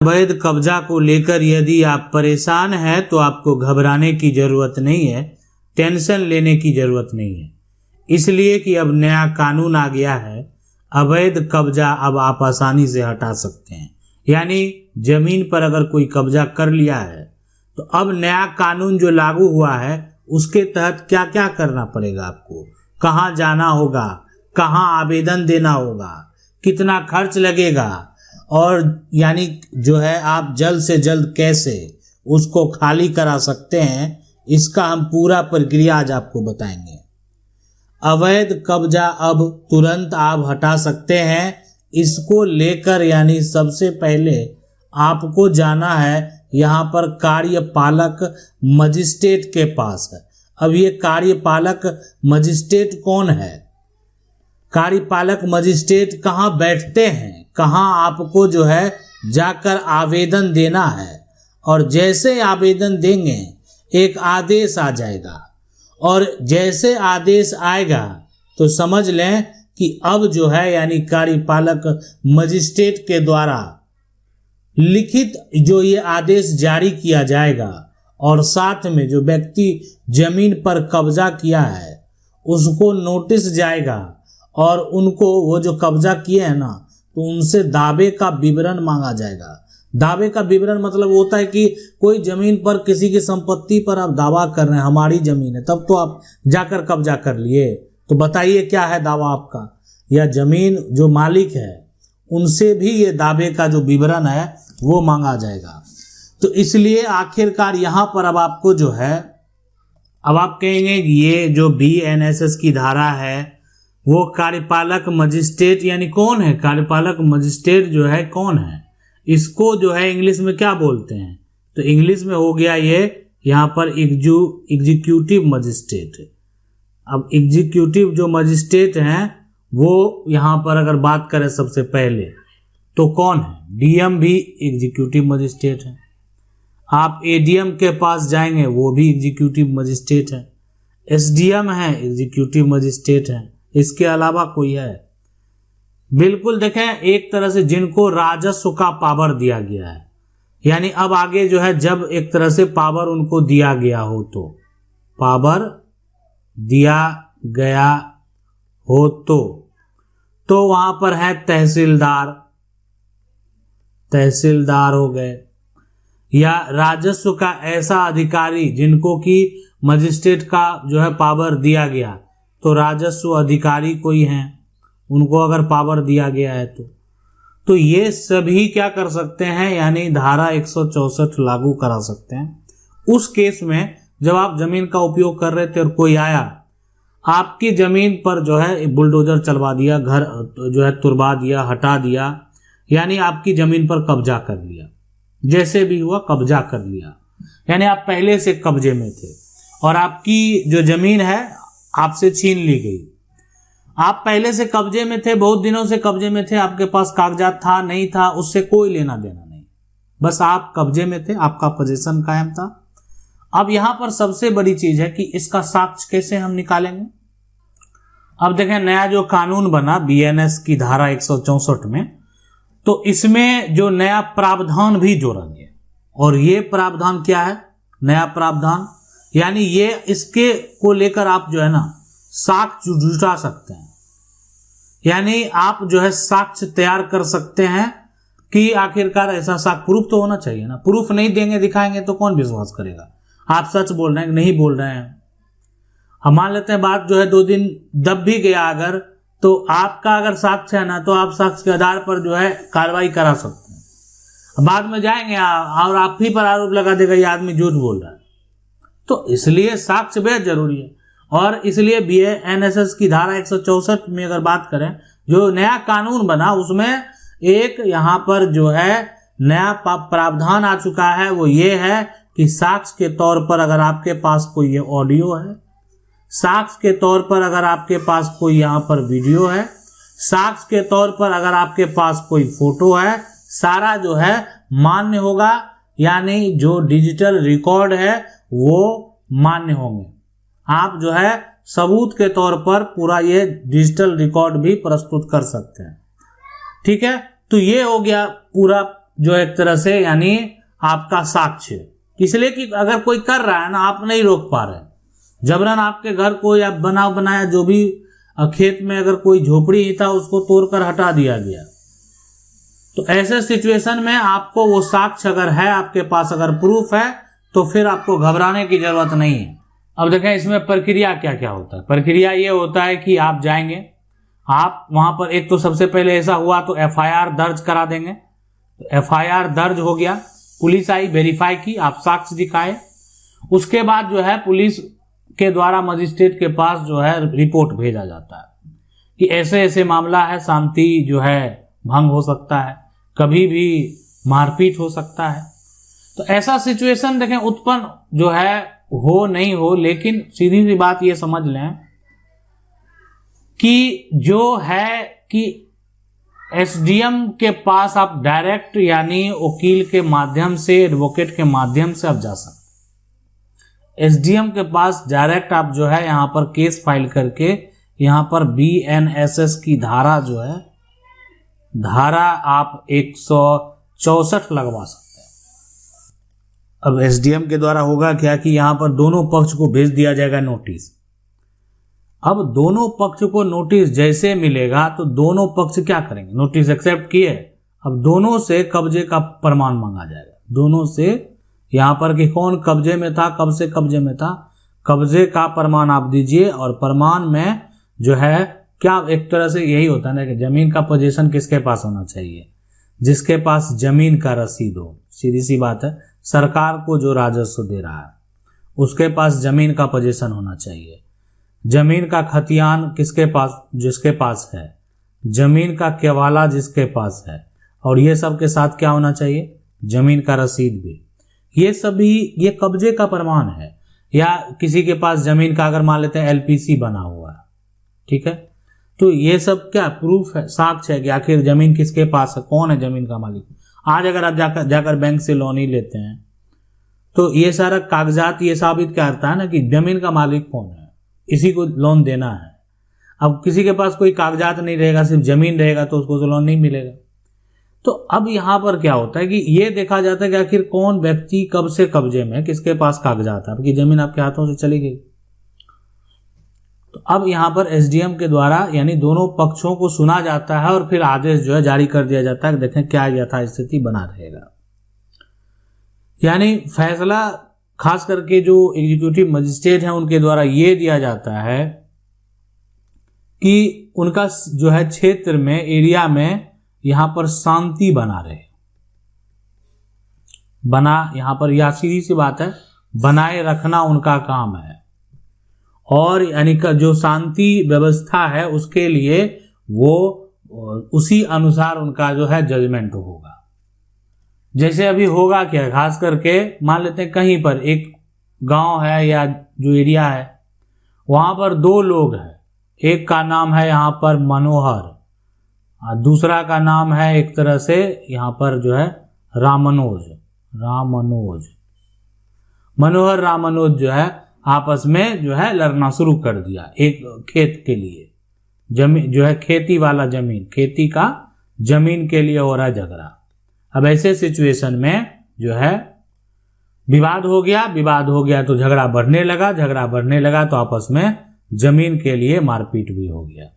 अवैध कब्जा को लेकर यदि आप परेशान हैं तो आपको घबराने की ज़रूरत नहीं है, टेंशन लेने की ज़रूरत नहीं है, इसलिए कि अब नया कानून आ गया है। अवैध कब्जा अब आप आसानी से हटा सकते हैं। यानी जमीन पर अगर कोई कब्जा कर लिया है तो अब नया कानून जो लागू हुआ है उसके तहत क्या क्या करना पड़ेगा आपको, कहाँ जाना होगा, कहाँ आवेदन देना होगा, कितना खर्च लगेगा, और यानी जो है आप जल्द से जल्द कैसे उसको खाली करा सकते हैं, इसका हम पूरा प्रक्रिया आज आपको बताएंगे। अवैध कब्जा अब तुरंत आप हटा सकते हैं। इसको लेकर यानी सबसे पहले आपको जाना है यहाँ पर कार्यपालक मजिस्ट्रेट के पास है। अब ये कार्यपालक मजिस्ट्रेट कौन है, कार्यपालक मजिस्ट्रेट कहाँ बैठते हैं, कहाँ आपको जो है जाकर आवेदन देना है, और जैसे आवेदन देंगे एक आदेश आ जाएगा, और जैसे आदेश आएगा तो समझ लें कि अब जो है यानी कार्यपालक मजिस्ट्रेट के द्वारा लिखित जो ये आदेश जारी किया जाएगा, और साथ में जो व्यक्ति जमीन पर कब्जा किया है उसको नोटिस जाएगा, और उनको वो जो कब्जा किए हैं ना तो उनसे दावे का विवरण मांगा जाएगा। दावे का विवरण मतलब होता है कि कोई जमीन पर किसी की संपत्ति पर आप दावा कर रहे हैं हमारी जमीन है, तब तो आप जाकर कब्जा कर लिए, तो बताइए क्या है दावा आपका, या जमीन जो मालिक है उनसे भी ये दावे का जो विवरण है वो मांगा जाएगा। तो इसलिए आखिरकार यहाँ पर अब आपको जो है, अब आप कहेंगे कि ये जो BNSS की धारा है वो कार्यपालक मजिस्ट्रेट यानी कौन है, कार्यपालक मजिस्ट्रेट जो है कौन है, इसको जो है इंग्लिश में क्या बोलते हैं, तो इंग्लिश में हो गया ये यहाँ पर एग्जीक्यूटिव मजिस्ट्रेट। अब एग्जीक्यूटिव जो मजिस्ट्रेट हैं वो यहाँ पर अगर बात करें सबसे पहले तो कौन है, DM भी एग्जीक्यूटिव मजिस्ट्रेट है। आप ADM के पास जाएंगे वो भी एग्जीक्यूटिव मजिस्ट्रेट है, SDM है एग्जीक्यूटिव मजिस्ट्रेट है, इसके अलावा कोई है? बिल्कुल देखें, एक तरह से जिनको राजस्व का पावर दिया गया है, यानी अब आगे जो है जब एक तरह से पावर उनको दिया गया हो, तो पावर दिया गया हो तो वहां पर है तहसीलदार हो गए, या राजस्व का ऐसा अधिकारी जिनको कि मजिस्ट्रेट का जो है पावर दिया गया, तो राजस्व अधिकारी कोई हैं, उनको अगर पावर दिया गया है तो ये सभी क्या कर सकते हैं, यानी धारा 164 लागू करा सकते हैं। उस केस में जब आप जमीन का उपयोग कर रहे थे और कोई आया आपकी जमीन पर जो है बुलडोजर चलवा दिया, घर जो है तुरवा दिया, हटा दिया, यानी आपकी जमीन पर कब्जा कर लिया, जैसे भी हुआ कब्जा कर लिया, यानी आप पहले से कब्जे में थे और आपकी जो जमीन है आपसे छीन ली गई। आप पहले से कब्जे में थे, बहुत दिनों से कब्जे में थे, आपके पास कागजात था नहीं था उससे कोई लेना देना नहीं, बस आप कब्जे में थे, आपका पोजीशन कायम था। अब यहां पर सबसे बड़ी चीज है कि इसका साक्ष्य कैसे हम निकालेंगे। अब देखें, नया जो कानून बना BNS की धारा 164 में, तो इसमें जो नया प्रावधान भी जोड़ा गया, और ये प्रावधान क्या है, नया प्रावधान यानी ये इसके को लेकर आप जो है ना साक्ष्य जुटा सकते हैं, यानी आप जो है साक्ष्य तैयार कर सकते हैं कि आखिरकार ऐसा साक्ष्य, प्रूफ तो होना चाहिए ना, प्रूफ नहीं देंगे दिखाएंगे तो कौन विश्वास करेगा, आप सच बोल रहे हैं नहीं बोल रहे हैं। हम मान लेते हैं बात जो है 2 दिन दब भी गया अगर, तो आपका अगर साक्ष्य है ना तो आप साक्ष्य के आधार पर जो है कार्रवाई करा सकते हैं। बाद में जाएंगे और आप ही पर आरोप लगा देगा ये आदमी झूठ बोल रहा है, तो इसलिए साक्ष्य बेहद जरूरी है। और इसलिए BNSS की धारा 164 में अगर बात करें, जो नया कानून बना उसमें एक यहाँ पर जो है नया प्रावधान आ चुका है, वो ये है कि साक्ष्य के तौर पर अगर आपके पास कोई ये ऑडियो है, साक्ष्य के तौर पर अगर आपके पास कोई यहाँ पर वीडियो है, साक्ष्य के तौर पर अगर आपके पास कोई फोटो है, सारा जो है मान्य होगा, यानी जो डिजिटल रिकॉर्ड है वो मान्य होंगे। आप जो है सबूत के तौर पर पूरा ये डिजिटल रिकॉर्ड भी प्रस्तुत कर सकते हैं। ठीक है, तो ये हो गया पूरा जो एक तरह से यानी आपका साक्ष्य, इसलिए कि अगर कोई कर रहा है ना, आप नहीं रोक पा रहे, जबरन आपके घर को या बना बनाया जो भी खेत में अगर कोई झोपड़ी ही था उसको तोड़कर हटा दिया गया, तो ऐसे सिचुएशन में आपको वो साक्ष्य अगर है आपके पास, अगर प्रूफ है, तो फिर आपको घबराने की जरूरत नहीं है। अब देखें इसमें प्रक्रिया क्या क्या होता है। प्रक्रिया ये होता है कि आप जाएंगे, आप वहां पर एक तो सबसे पहले ऐसा हुआ तो एफआईआर दर्ज करा देंगे। तो एफआईआर दर्ज हो गया, पुलिस आई, वेरीफाई की, आप साक्ष्य दिखाए, उसके बाद जो है पुलिस के द्वारा मजिस्ट्रेट के पास जो है रिपोर्ट भेजा जाता है कि ऐसे ऐसे मामला है, शांति जो है भंग हो सकता है, कभी भी मारपीट हो सकता है। तो ऐसा सिचुएशन देखें उत्पन्न जो है हो नहीं हो, लेकिन सीधी सी बात ये समझ लें कि जो है कि एसडीएम के पास आप डायरेक्ट यानी वकील के माध्यम से, एडवोकेट के माध्यम से आप जा सकते। एसडीएम के पास डायरेक्ट आप जो है यहाँ पर केस फाइल करके यहाँ पर बीएनएसएस की धारा जो है, धारा आप 164 लगवा सकते हैं। अब एसडीएम के द्वारा होगा क्या कि यहाँ पर दोनों पक्ष को भेज दिया जाएगा नोटिस। अब दोनों पक्ष को नोटिस जैसे मिलेगा तो दोनों पक्ष क्या करेंगे, नोटिस एक्सेप्ट किए, अब दोनों से कब्जे का प्रमाण मांगा जाएगा, दोनों से यहाँ पर कि कौन कब्जे में था, कब से कब्जे में था, कब्जे का प्रमाण आप दीजिए। और प्रमाण में जो है क्या, एक तरह से यही होता है ना कि जमीन का पोजीशन किसके पास होना चाहिए, जिसके पास जमीन का रसीद हो। सीधी सी बात है, सरकार को जो राजस्व दे रहा है उसके पास जमीन का पोजीशन होना चाहिए। जमीन का खतियान किसके पास, जिसके पास है, जमीन का केवाला जिसके पास है, और ये सब के साथ क्या होना चाहिए, जमीन का रसीद भी। ये सभी ये कब्जे का प्रमाण है। या किसी के पास जमीन का अगर मान लेते हैं एलपीसी बना हुआ है, ठीक है, तो ये सब क्या प्रूफ है, साक्ष्य है कि आखिर जमीन किसके पास है, कौन है जमीन का मालिक। आज अगर आप जाकर बैंक से लोन ही लेते हैं तो ये सारा कागजात ये साबित करता है ना कि जमीन का मालिक कौन है, इसी को लोन देना है। अब किसी के पास कोई कागजात नहीं रहेगा, सिर्फ जमीन रहेगा, तो उसको तो लोन नहीं मिलेगा। तो अब यहां पर क्या होता है कि ये देखा जाता है कि आखिर कौन व्यक्ति कब से कब्जे में, किसके पास कागजात है, आपकी जमीन आपके हाथों से चली गई। तो अब यहां पर एसडीएम के द्वारा यानी दोनों पक्षों को सुना जाता है और फिर आदेश जो है जारी कर दिया जाता है कि देखें क्या यथास्थिति बना रहेगा। यानी फैसला खास करके जो एग्जीक्यूटिव मजिस्ट्रेट हैं उनके द्वारा ये दिया जाता है कि उनका जो है क्षेत्र में, एरिया में यहां पर शांति बना रहे, यहां पर यह सीधी सी बात है, बनाए रखना उनका काम है। और यानी का जो शांति व्यवस्था है उसके लिए वो उसी अनुसार उनका जो है जजमेंट होगा। जैसे अभी होगा क्या, खास करके मान लेते हैं कहीं पर एक गांव है या जो एरिया है वहां पर दो लोग हैं, एक का नाम है यहां पर मनोहर, दूसरा का नाम है एक तरह से यहां पर जो है रामनोज। मनोहर रामनोज जो है आपस में जो है लड़ना शुरू कर दिया एक खेत के लिए, जमीन जो है खेती वाला जमीन, खेती का जमीन के लिए हो रहा है झगड़ा। अब ऐसे सिचुएशन में जो है विवाद हो गया तो झगड़ा बढ़ने लगा तो आपस में जमीन के लिए मारपीट भी हो गया।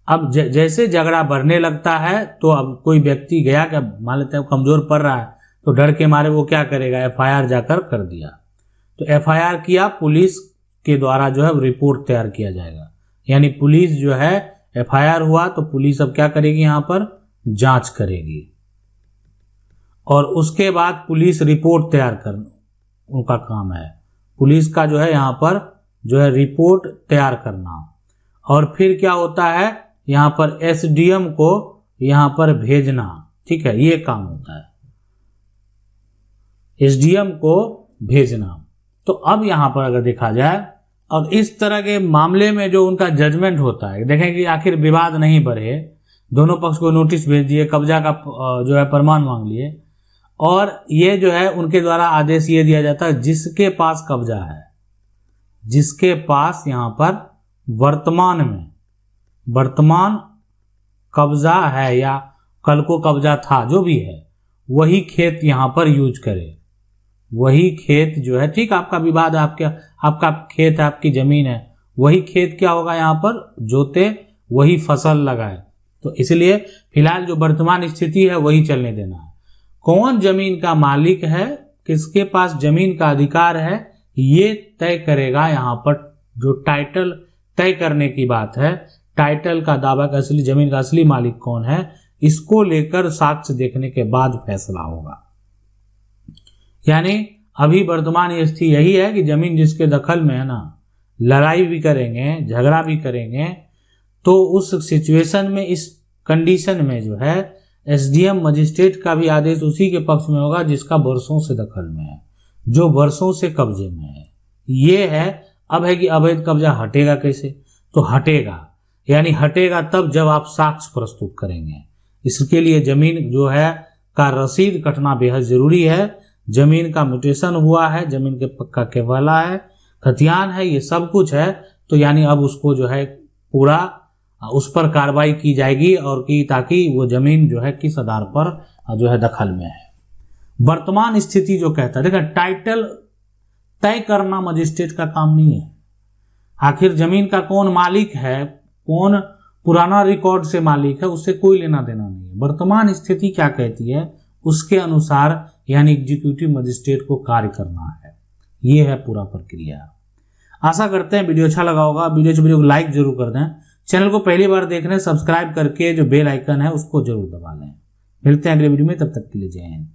अब जैसे झगड़ा बढ़ने लगता है तो अब कोई व्यक्ति गया, क्या मान लेते हैं कमजोर पड़ रहा है, तो डर के मारे वो क्या करेगा, एफआईआर जाकर कर दिया। तो एफआईआर किया, पुलिस के द्वारा जो है रिपोर्ट तैयार किया जाएगा। यानी पुलिस जो है एफआईआर हुआ तो पुलिस अब क्या करेगी, यहां पर जांच करेगी और उसके बाद पुलिस रिपोर्ट तैयार करना उनका काम है। पुलिस का जो है यहां पर जो है रिपोर्ट तैयार करना, और फिर क्या होता है यहां पर एसडीएम को यहां पर भेजना, ठीक है, ये काम होता है एसडीएम को भेजना। तो अब यहां पर अगर देखा जाए, अब इस तरह के मामले में जो उनका जजमेंट होता है, देखें कि आखिर विवाद नहीं बढ़े, दोनों पक्ष को नोटिस भेज दिए, कब्जा का जो है प्रमाण मांग लिए, और ये जो है उनके द्वारा आदेश ये दिया जाता है जिसके पास कब्जा है, जिसके पास यहां पर वर्तमान कब्जा है या कल को कब्जा था, जो भी है, वही खेत यहाँ पर यूज करे, वही खेत जो है, ठीक, आपका विवाद, आपका खेत है, आपकी जमीन है, वही खेत क्या होगा यहाँ पर जोते, वही फसल लगाए। तो इसलिए फिलहाल जो वर्तमान स्थिति है वही चलने देना है। कौन जमीन का मालिक है, किसके पास जमीन का अधिकार है, ये तय करेगा यहाँ पर जो टाइटल तय करने की बात है। टाइटल का दावा का असली, जमीन का असली मालिक कौन है, इसको लेकर साक्ष्य देखने के बाद फैसला होगा। यानी अभी वर्तमान स्थिति यही है कि जमीन जिसके दखल में है ना, लड़ाई भी करेंगे, झगड़ा भी करेंगे, तो उस सिचुएशन में, इस कंडीशन में जो है एसडीएम मजिस्ट्रेट का भी आदेश उसी के पक्ष में होगा जिसका वर्षों से दखल में है, जो वर्षों से कब्जे में है। ये है, अब है कि अवैध कब्जा हटेगा कैसे, तो हटेगा, यानी हटेगा तब जब आप साक्ष्य प्रस्तुत करेंगे। इसके लिए जमीन जो है का रसीद कटना बेहद जरूरी है। जमीन का म्यूटेशन हुआ है, जमीन के पक्का केवला है, खतियान है, ये सब कुछ है, तो यानी अब उसको जो है पूरा उस पर कार्रवाई की जाएगी और की, ताकि वो जमीन जो है किस आधार पर जो है दखल में है। वर्तमान स्थिति जो कहता है, देखा, टाइटल तय करना मजिस्ट्रेट का काम नहीं है। आखिर जमीन का कौन मालिक है, कौन पुराना रिकॉर्ड से मालिक है, उससे कोई लेना देना नहीं है। वर्तमान स्थिति क्या कहती है उसके अनुसार यानी एग्जीक्यूटिव मजिस्ट्रेट को कार्य करना है। ये है पूरा प्रक्रिया। आशा करते हैं वीडियो अच्छा लगा होगा। वीडियो को लाइक जरूर कर दें। चैनल को पहली बार देख रहे हैं, सब्सक्राइब करके जो बेल आइकन है उसको जरूर दबा लें। मिलते हैं अगले वीडियो में, तब तक के लिए जय हिंद।